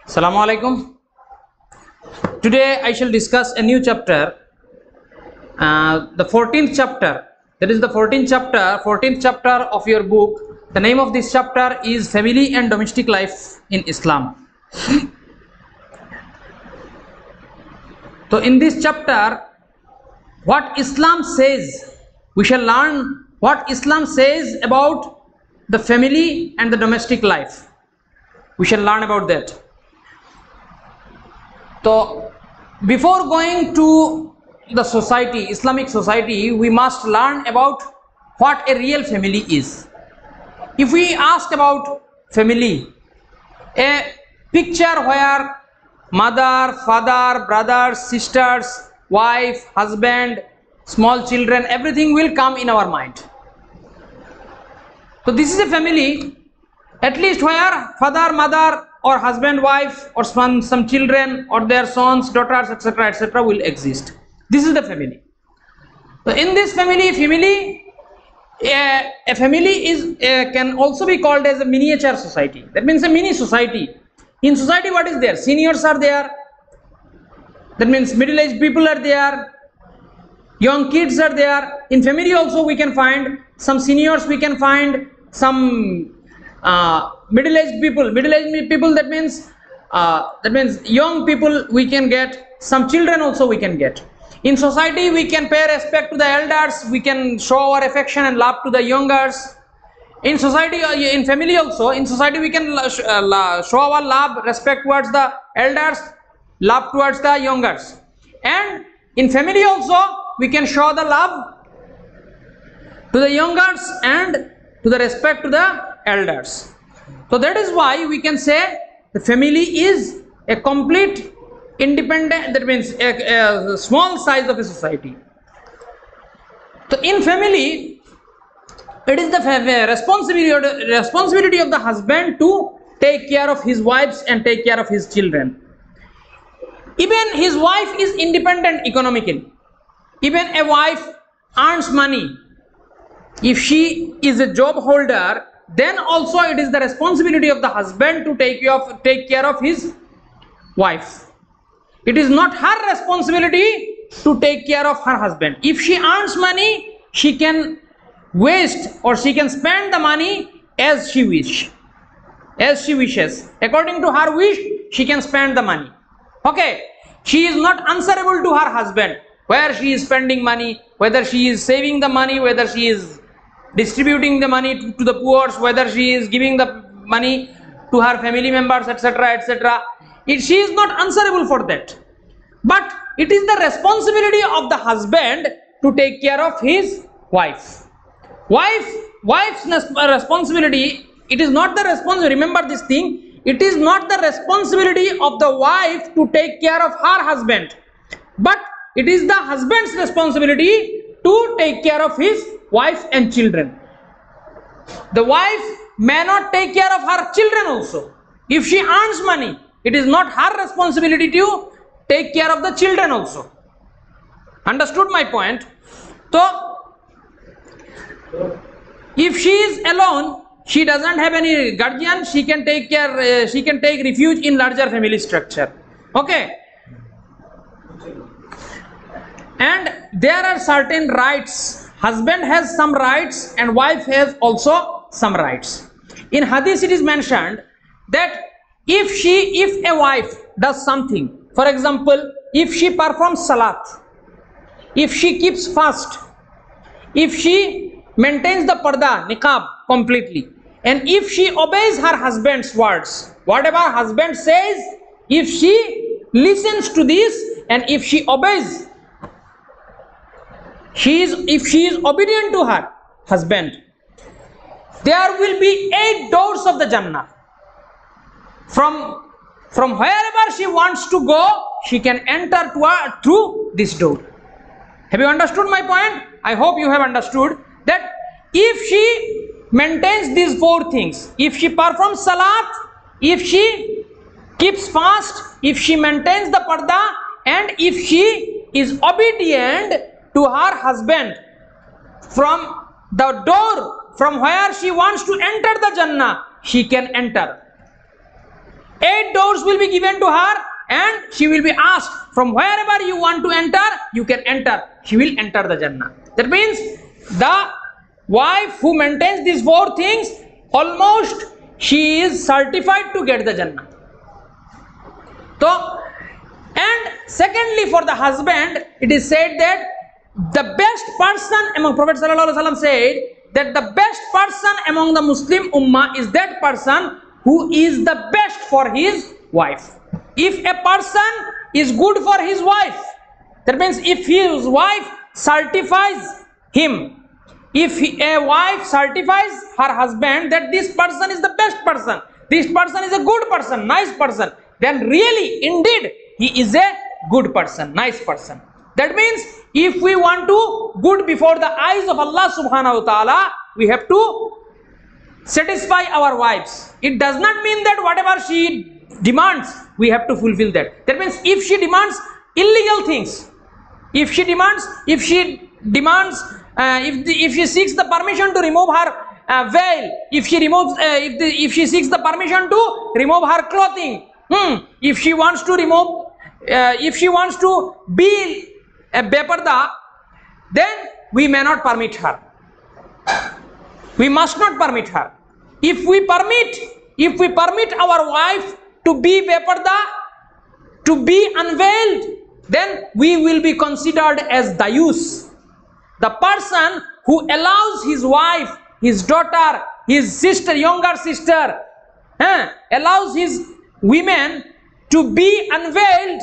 Assalamu alaikum. Today I shall discuss a new chapter, the 14th chapter. That is the 14th chapter of your book. The name of this chapter is Family and Domestic Life in Islam. So in this chapter, what Islam says, we shall learn what Islam says about the family and the domestic life. We shall learn about that. So before going to the society, Islamic society, we must learn about what a real family is. If we ask about family, a picture where mother, father, brothers, sisters, wife, husband, small children, everything will come in our mind. So this is a family, at least where father, mother, or husband, wife, or some children, or their sons, daughters, etc., will exist. This is the family. So in this family, a family is can also be called as a miniature society. That means a mini society. In society, what is there? Seniors are there. That means middle-aged people are there. Young kids are there. In family also we can find some seniors. We can find some middle-aged people. Middle-aged people, that means young people we can get. Some children also we can get. In society we can pay respect to the elders. We can show our affection and love to the youngers. In society, in family also, in society we can show our love, respect towards the elders, love towards the youngers. And in family also we can show the love to the youngers and to the respect to the elders. So that is why we can say the family is a complete independent, that means a small size of a society. So in family, it is the responsibility of the husband to take care of his wives and take care of his children. Even his wife is independent economically. Even a wife earns money. If she is a job holder, then also it is the responsibility of the husband to take care of his wife. It is not her responsibility to take care of her husband. If she earns money, she can waste or she can spend the money as she wishes. According to her wish, she can spend the money. Okay, she is not answerable to her husband where she is spending money, whether she is saving the money, whether she is distributing the money to the poor, whether she is giving the money to her family members, etc. She is not answerable for that. But it is the responsibility of the husband to take care of his wife. Wife's responsibility, it is not the responsibility, remember this thing, it is not the responsibility of the wife to take care of her husband, but it is the husband's responsibility to take care of his wife and children. The wife may not take care of her children also. If she earns money, it is not her responsibility to take care of the children also. Understood my point? So if she is alone, she doesn't have any guardian, she can take refuge in larger family structure. Okay, and there are certain rights. Husband has some rights and wife has also some rights. In hadith it is mentioned that if a wife does something, for example, if she performs salat, if she keeps fast, if she maintains the parda, niqab completely, and if she obeys her husband's words, whatever husband says, if she listens to this and if she obeys, if she is obedient to her husband, there will be 8 doors of the Jannah. From wherever she wants to go, she can enter through this door. Have you understood my point? I hope you have understood that if she maintains these 4 things, if she performs salat, if she keeps fast, if she maintains the parda, and if she is obedient to her husband, from the door from where she wants to enter the Jannah, she can enter. 8 doors will be given to her, and she will be asked, from wherever you want to enter, you can enter. She will enter the Jannah. That means the wife who maintains these 4 things, almost she is certified to get the Jannah. So, and secondly, for the husband, it is said that the best person among, Prophet ﷺ said that the best person among the Muslim Ummah is that person who is the best for his wife. If a person is good for his wife, that means if his wife certifies him, if a wife certifies her husband that this person is the best person, this person is a good person, nice person, then really, indeed, he is a good person, nice person. That means if we want to good before the eyes of Allah subhanahu wa ta'ala, we have to satisfy our wives. It does not mean that whatever she demands, we have to fulfill that. That means if she demands illegal things, if she seeks the permission to remove her veil, if she seeks the permission to remove her clothing, if she wants to remove, if she wants to be a beparda, then we may not permit her. We must not permit her. If we permit our wife to be beparda, to be unveiled, then we will be considered as dayus. The person who allows his wife, his daughter, his sister, younger sister, allows his women to be unveiled,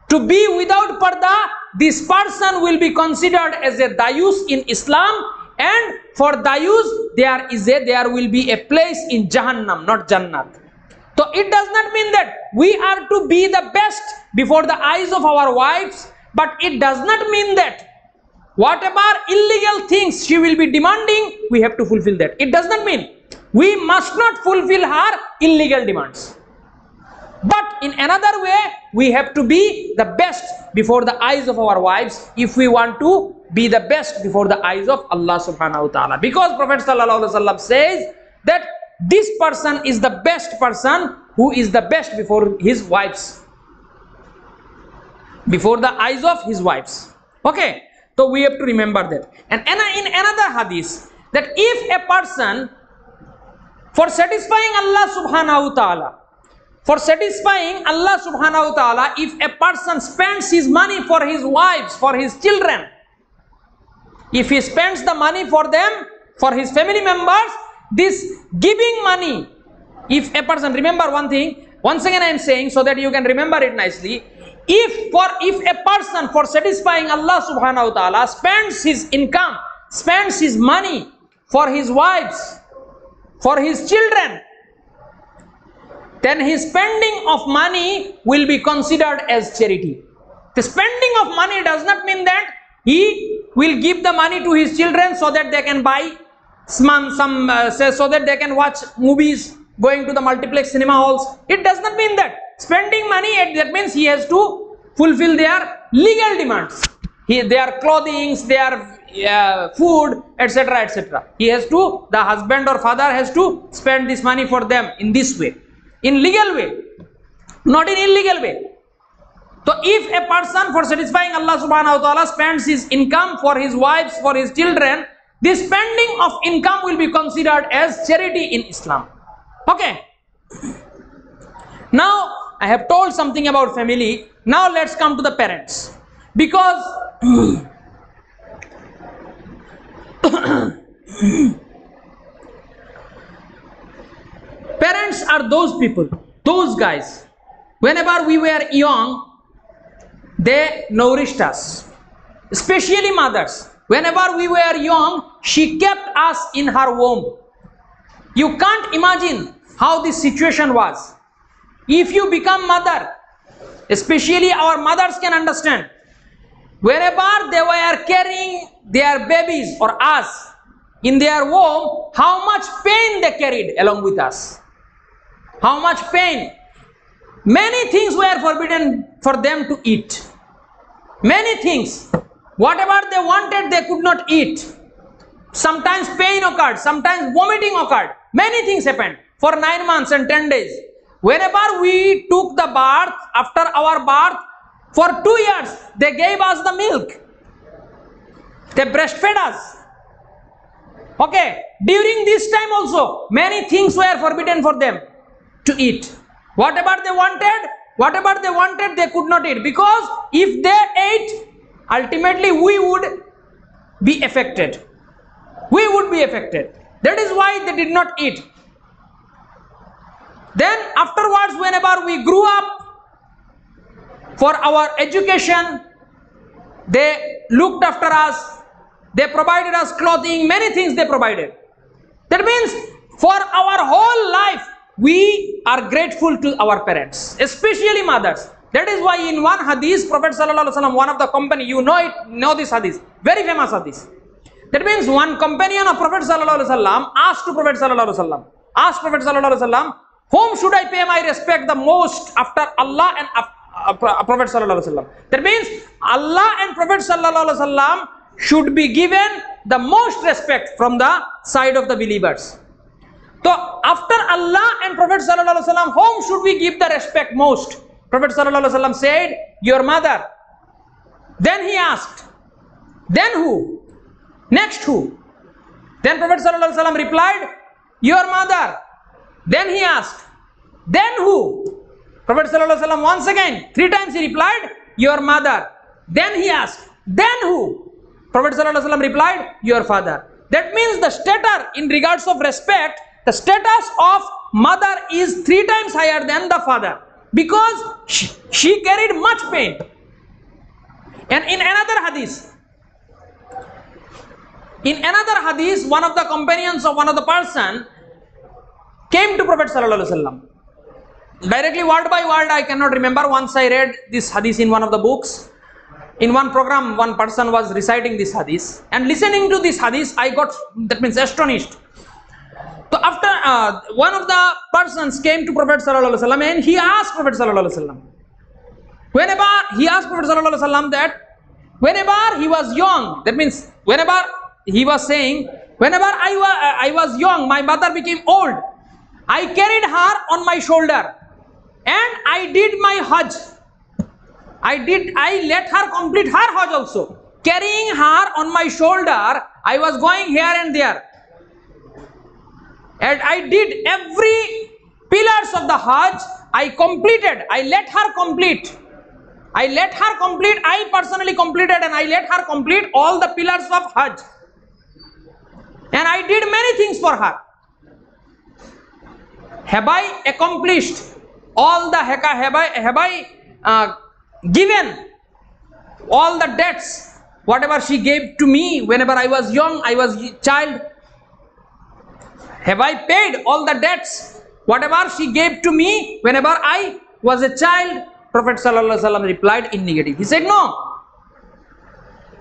to be without parda, this person will be considered as a dayus in Islam, and for dayus there will be a place in Jahannam, not Jannat. So it does not mean that we are to be the best before the eyes of our wives, but it does not mean that whatever illegal things she will be demanding, we have to fulfill that. It does not mean we must not fulfill her illegal demands. But in another way, we have to be the best before the eyes of our wives if we want to be the best before the eyes of Allah subhanahu wa ta'ala. Because Prophet sallallahu alaihi wasallam says that this person is the best person who is the best before his wives, before the eyes of his wives. Okay, so we have to remember that. And in another hadith, that if a person, for satisfying Allah subhanahu wa ta'ala, if a person spends his money for his wives, for his children, if he spends the money for them, for his family members, this giving money, if a person, remember one thing, once again I am saying so that you can remember it nicely, if a person for satisfying Allah subhanahu wa ta'ala spends his income, spends his money for his wives, for his children, then his spending of money will be considered as charity. The spending of money does not mean that he will give the money to his children so that they can buy so that they can watch movies, going to the multiplex cinema halls. It does not mean that. Spending money, that means he has to fulfill their legal demands, their clothing, their food, etc., etc. He has to, the husband or father has to spend this money for them in this way, in legal way, not in illegal way. So if a person for satisfying Allah subhanahu wa ta'ala spends his income for his wives, for his children, this spending of income will be considered as charity in Islam. Okay. Now I have told something about family. Now let's come to the parents. Because parents are those people, those guys. Whenever we were young, they nourished us, especially mothers. Whenever we were young, she kept us in her womb. You can't imagine how this situation was. If you become mother, especially our mothers can understand, wherever they were carrying their babies or us in their womb, how much pain they carried along with us. How much pain. Many things were forbidden for them to eat. Many things. Whatever they wanted, they could not eat. Sometimes pain occurred, sometimes vomiting occurred. Many things happened for 9 months and 10 days. whenever we took the bath, after our bath, for 2 years, they gave us the milk. They breastfed us. Okay, during this time also, many things were forbidden for them to eat. Whatever they wanted, they could not eat, because if they ate, ultimately we would be affected. We would be affected. That is why they did not eat. Then afterwards, whenever we grew up, for our education, they looked after us, they provided us clothing, many things they provided. That means for our whole life, we are grateful to our parents, especially mothers. That is why in one hadith, Prophet Sallallahu Alaihi Wasallam, one of the company, you know this hadith, very famous hadith. That means one companion of Prophet Sallallahu Alaihi Wasallam asked Prophet Sallallahu Alaihi Wasallam, whom should I pay my respect the most after Allah and Prophet Sallallahu Alaihi Wasallam? That means Allah and Prophet Sallallahu Alaihi Wasallam should be given the most respect from the side of the believers. So after Allah and Prophet Sallallahu Alaihi Wasallam, whom should we give the respect most? Prophet Sallallahu Alaihi Wasallam said, your mother. Then he asked, then who? Next who? Then Prophet Sallallahu Alaihi Wasallam replied, your mother. Then he asked, then who? Prophet Sallallahu Alaihi Wasallam once again, 3 times he replied, your mother. Then he asked, then who? Prophet Sallallahu Alaihi Wasallam replied, your father. That means the status in regards of respect, the status of mother is 3 times higher than the father, because she carried much pain. And in another hadith, one of the companions of one of the person came to Prophet Sallallahu Alaihi Wasallam. Directly word by word I cannot remember. Once I read this hadith in one of the books. In one program, one person was reciting this hadith, and listening to this hadith, I got, that means, astonished. So after one of the persons came to Prophet Sallallahu Alaihi Wasallam, and he asked Prophet Sallallahu Alaihi Wasallam, that whenever he was young, that means whenever he was saying, whenever I was young, my mother became old, I carried her on my shoulder and I did my Hajj. I let her complete her Hajj also. Carrying her on my shoulder, I was going here and there. And I did every pillars of the Hajj, I completed. I let her complete. I personally completed, and I let her complete all the pillars of Hajj. And I did many things for her. Have I accomplished all the, have I given all the debts, whatever she gave to me whenever I was young, I was a child? Have I paid all the debts, whatever she gave to me whenever I was a child? Prophet Sallallahu Alaihi Wasallam replied in negative. He said, no,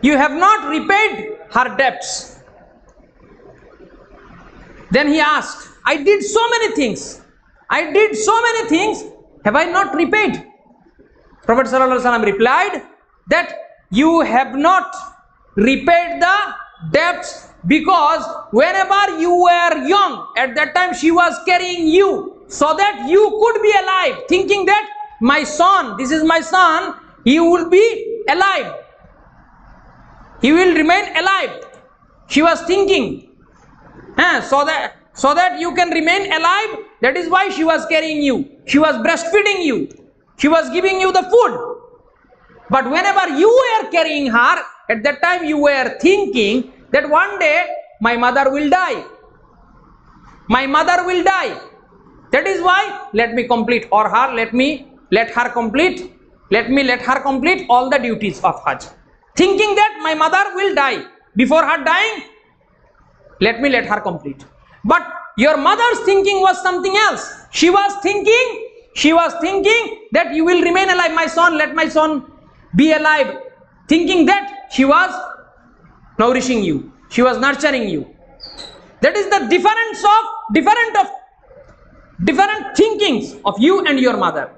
you have not repaid her debts. Then he asked, I did so many things. Have I not repaid? Prophet Sallallahu Alaihi Wasallam replied that you have not repaid the debts because whenever you were young, at that time she was carrying you so that you could be alive, thinking that my son, this is my son, he will be alive. He will remain alive. She was thinking, so that you can remain alive. That is why she was carrying you. She was breastfeeding you. She was giving you the food. But whenever you were carrying her, at that time you were thinking that one day my mother will die. My mother will die. That is why let me complete, or her, let me let her complete all the duties of Hajj. Thinking that my mother will die. Before her dying, let me let her complete. But your mother's thinking was something else. She was thinking that you will remain alive, my son, let my son be alive. Thinking that she was nourishing you, she was nurturing you. That is the different thinkings of you and your mother.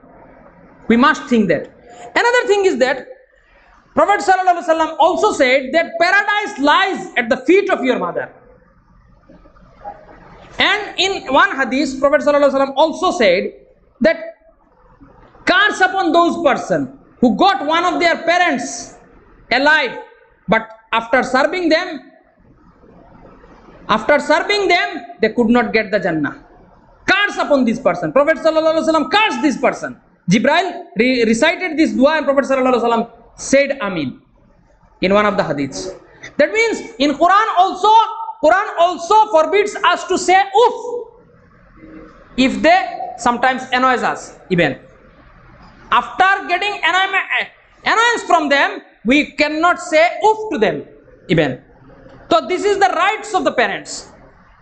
We must think that. Another thing is that Prophet Sallallahu Alaihi Wasallam also said that paradise lies at the feet of your mother. And in one hadith, Prophet Sallallahu Alaihi Wasallam also said that curse upon those person who got one of their parents alive, but after serving them, they could not get the Jannah. Curse upon this person. Prophet sallallahu alaihi wasallam cursed this person. Jibril recited this dua and Prophet sallallahu alaihi wasallam said Amin in one of the hadiths. That means in Quran also forbids us to say oof if they sometimes annoys us. Even after getting annoyance from them, we cannot say oof to them even. So this is the rights of the parents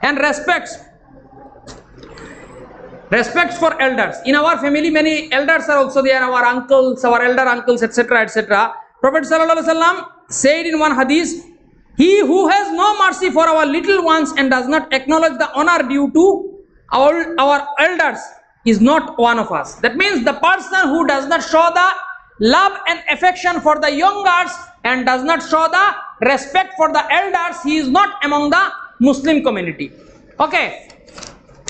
and respects for elders. In our family, many elders are also there, our uncles, our elder uncles, etc., etc. Prophet sallallahu alaihi wasallam said in one hadith, he who has no mercy for our little ones and does not acknowledge the honor due to our elders is not one of us. That means the person who does not show the love and affection for the youngers and does not show the respect for the elders, he is not among the Muslim community. Okay,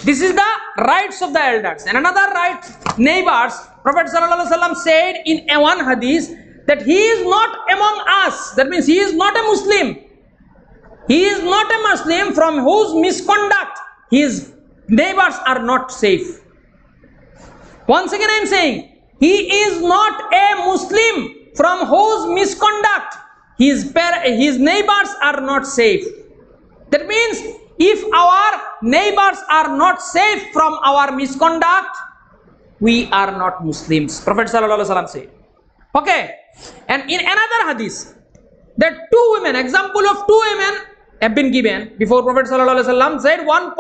this is the rights of the elders. And another right, neighbors. Prophet sallallahu alaihi wasallam said in one hadith that he is not among us. That means he is not a Muslim. He is not a Muslim from whose misconduct his neighbors are not safe. Once again I am saying, he is not a Muslim from whose misconduct his neighbors are not safe. That means if our neighbors are not safe from our misconduct, we are not Muslims. Prophet sallallahu alaihi wasallam said. Okay, and in another hadith, that two women, example of two women have been given before. Prophet sallallahu alaihi wasallam said one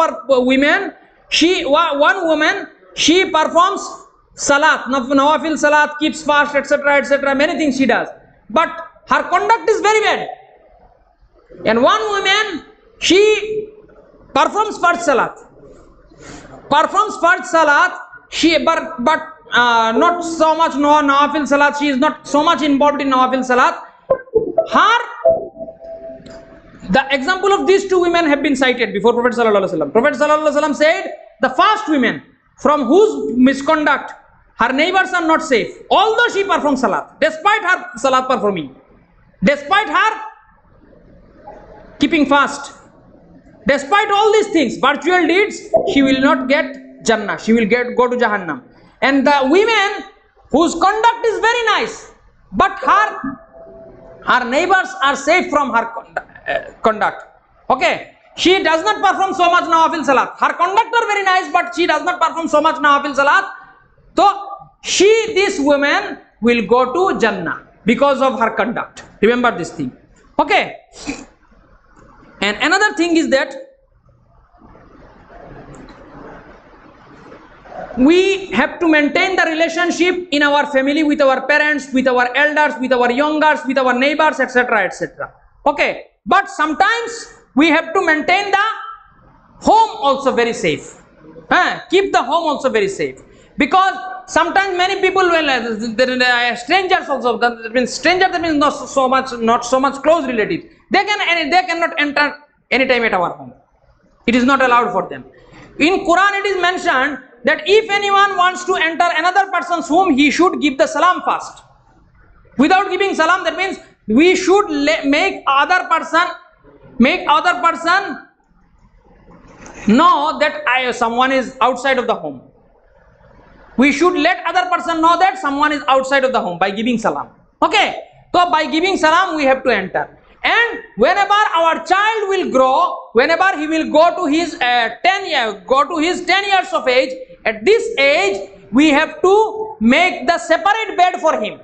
woman, she performs salat, nawafil salat, keeps fast, etc., etc., many things she does, but her conduct is very bad. And one woman, she performs first salat, but not so much nawafil salat. She is not so much involved in nawafil salat. The example of these two women have been cited before Prophet sallallahu alaihi wasallam. Prophet sallallahu alaihi wasallam said the first woman from whose misconduct her neighbors are not safe, although she performs salat, despite her salat performing, despite her keeping fast, despite all these things, virtual deeds, she will not get Jannah, she will go to Jahannam. And the women whose conduct is very nice, but her neighbors are safe from her conduct. Okay, she does not perform so much nawafil salat. Her conduct are very nice, but she does not perform so much nawafil salat. So this woman will go to Jannah because of her conduct. Remember this thing. Okay. And another thing is that we have to maintain the relationship in our family with our parents, with our elders, with our youngers, with our neighbors, etc., etc. Okay, but sometimes we have to maintain the home also very safe. Keep the home also very safe, because sometimes many people strangers also. That means stranger. That means not so much close relatives. They cannot enter anytime at our home. It is not allowed for them. In Quran it is mentioned that if anyone wants to enter another person's home, he should give the salam first. Without giving salam, that means we should make other person know that someone is outside of the home. We should let other person know that someone is outside of the home by giving salam. Okay, so by giving salam we have to enter. And whenever our child will grow, whenever he will go to his 10 years of age, at this age we have to make the separate bed for him.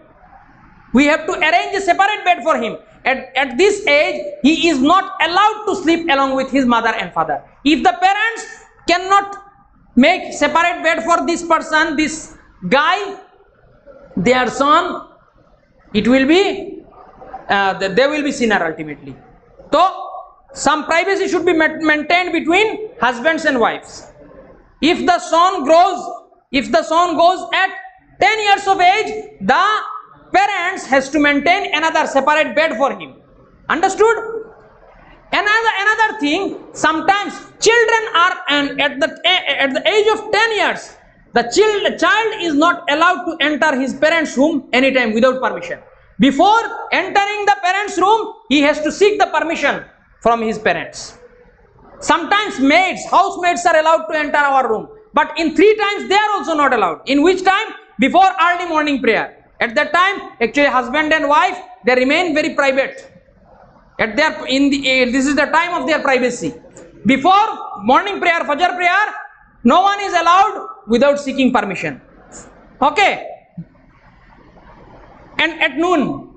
We have to arrange a separate bed for him. At this age, he is not allowed to sleep along with his mother and father. If the parents cannot make separate bed for this person, this guy, their son, it will be they will be sinner ultimately. So some privacy should be maintained between husbands and wives. If the son goes at 10 years of age, the parents has to maintain another separate bed for him. Understood? Another thing, sometimes children are at the age of 10 years, the child is not allowed to enter his parents' room anytime without permission. Before entering the parents' room, he has to seek the permission from his parents. Sometimes maids, housemaids are allowed to enter our room, but in 3 times they are also not allowed. In which time? Before early morning prayer. At that time, actually husband and wife, they remain very private. At their this is the time of their privacy. Before morning prayer, Fajr prayer, no one is allowed without seeking permission. Okay. And at noon,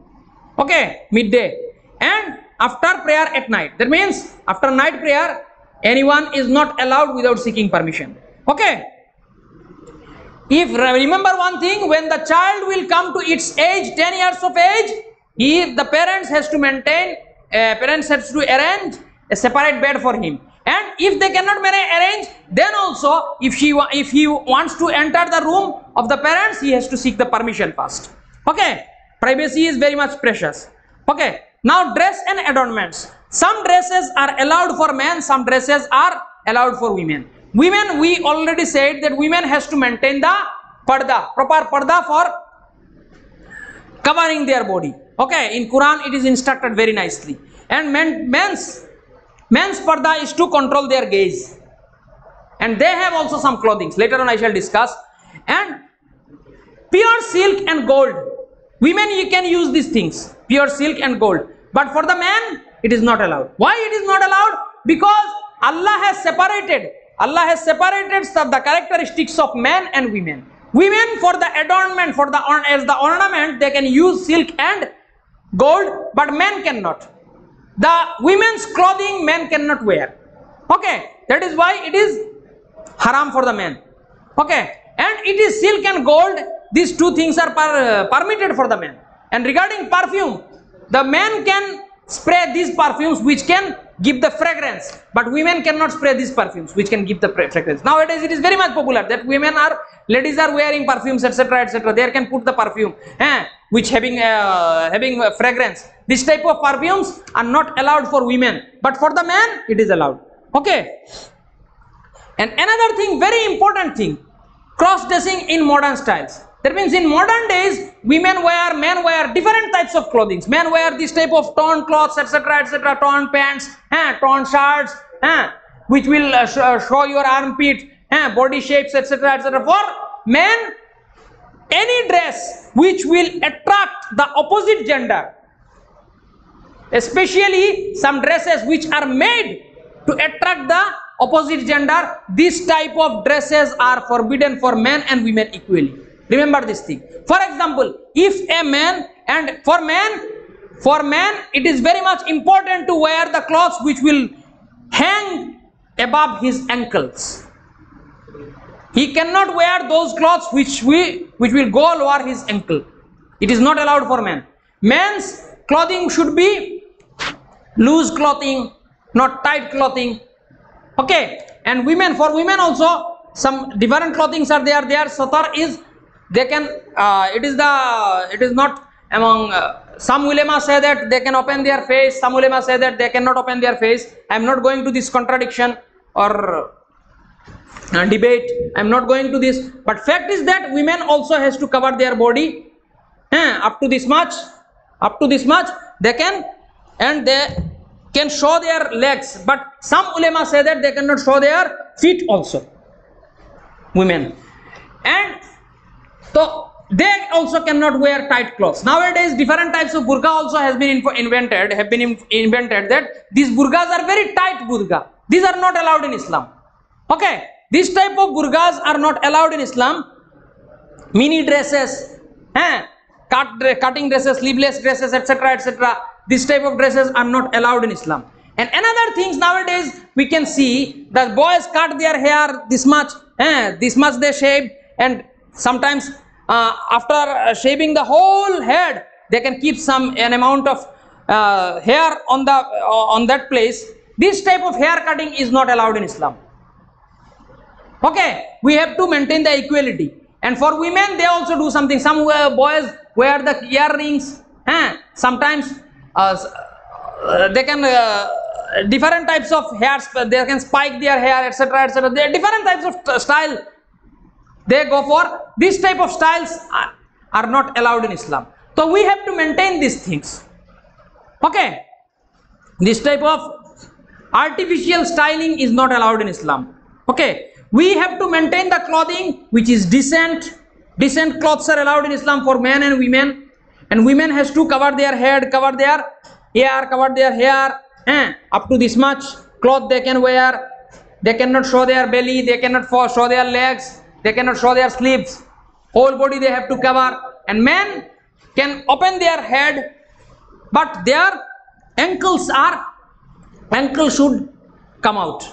okay, midday, and after prayer at night. That means after night prayer, anyone is not allowed without seeking permission. Okay. If remember one thing, when the child will come to its age, 10 years of age, the parents has to maintain, parents has to arrange a separate bed for him. And if they cannot arrange, then also if he wants to enter the room of the parents, he has to seek the permission first. Okay, privacy is very much precious. Okay, now dress and adornments. Some dresses are allowed for men, some dresses are allowed for women. Women, we already said that women has to maintain the parda, proper parda for covering their body. Okay, in Quran it is instructed very nicely. And men's parda is to control their gaze. And they have also some clothing. Later on I shall discuss. And pure silk and gold. Women, you can use these things, pure silk and gold. But for the man, it is not allowed. Why it is not allowed? Because Allah has separated the characteristics of men and women. Women, for the adornment, as the ornament, they can use silk and gold, but men cannot. The women's clothing men cannot wear. Okay, that is why it is haram for the men. Okay, and it is silk and gold. These two things are permitted for the men. And regarding perfume, the men can spray these perfumes which can give the fragrance, but women cannot spray these perfumes which can give the fragrance. Nowadays it is very much popular that ladies are wearing perfumes, etc., etc. They can put the perfume which having fragrance. This type of perfumes are not allowed for women, but for the man it is allowed. Okay. And another thing, very important thing, cross dressing in modern styles. That means in modern days, men wear different types of clothing. Men wear this type of torn clothes, etc., etc., torn pants, torn shirts, which will show your armpit, body shapes, etc., etc. For men, any dress which will attract the opposite gender, especially some dresses which are made to attract the opposite gender, this type of dresses are forbidden for men and women equally. Remember this thing. For example, if a man, and for men it is very much important to wear the clothes which will hang above his ankles. He cannot wear those clothes which will go lower his ankle. It is not allowed for men. Men's clothing should be loose clothing, not tight clothing. Okay. And women, for women also some different clothings are there. Their satar is, they can it is not among some ulama say that they can open their face, some ulama say that they cannot open their face. I am not going to this contradiction or debate. I am not going to this, but fact is that women also has to cover their body up to this much, they can, and they can show their legs, but some ulama say that they cannot show their feet also, women. And so they also cannot wear tight clothes. Nowadays different types of burqa also have been invented that these burqas are very tight burqa. These are not allowed in Islam. Okay, this type of burqas are not allowed in Islam. Mini dresses, cutting dresses, sleeveless dresses, etc., etc. This type of dresses are not allowed in Islam. And another things, nowadays we can see that boys cut their hair this much they shave, and sometimes after shaving the whole head, they can keep an amount of hair on that place. This type of hair cutting is not allowed in Islam. Okay, we have to maintain the equality. And for women, they also do something. Some boys wear the earrings. Sometimes they can different types of hairs. They can spike their hair, etc., etc. There are different types of style. they go for this type of styles are not allowed in Islam. So we have to maintain these things. Okay, this type of artificial styling is not allowed in Islam. Okay, we have to maintain the clothing which is decent. Decent clothes are allowed in Islam for men and women, and women has to cover their head, cover their hair, up to this much cloth they can wear. They cannot show their belly, they cannot show their legs, they cannot show their sleeves. Whole body they have to cover. And men can open their head, but their ankles should come out.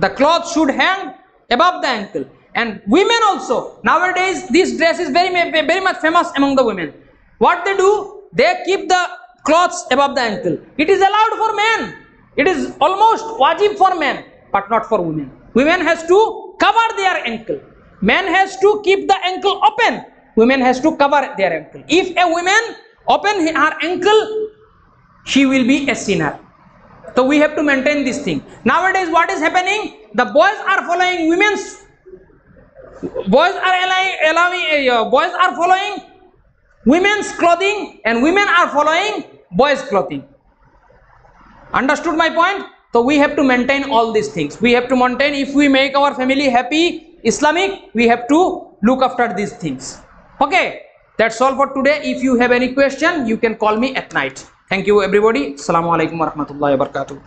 The cloth should hang above the ankle. And women also, nowadays this dress is very much famous among the women. What they do, they keep the clothes above the ankle. It is allowed for men. It is almost wajib for men, but not for women. Women has to cover their ankle. Men has to keep the ankle open. Women has to cover their ankle. If a woman open her ankle, she will be a sinner. So we have to maintain this thing. Nowadays what is happening? The boys are following boys are following women's clothing, and women are following boys' clothing. Understood my point? So we have to maintain all these things. We have to maintain, if we make our family happy, Islamic, we have to look after these things. Okay, that's all for today. If you have any question, you can call me at night. Thank you everybody. Assalamu alaikum warahmatullahi wabarakatuh.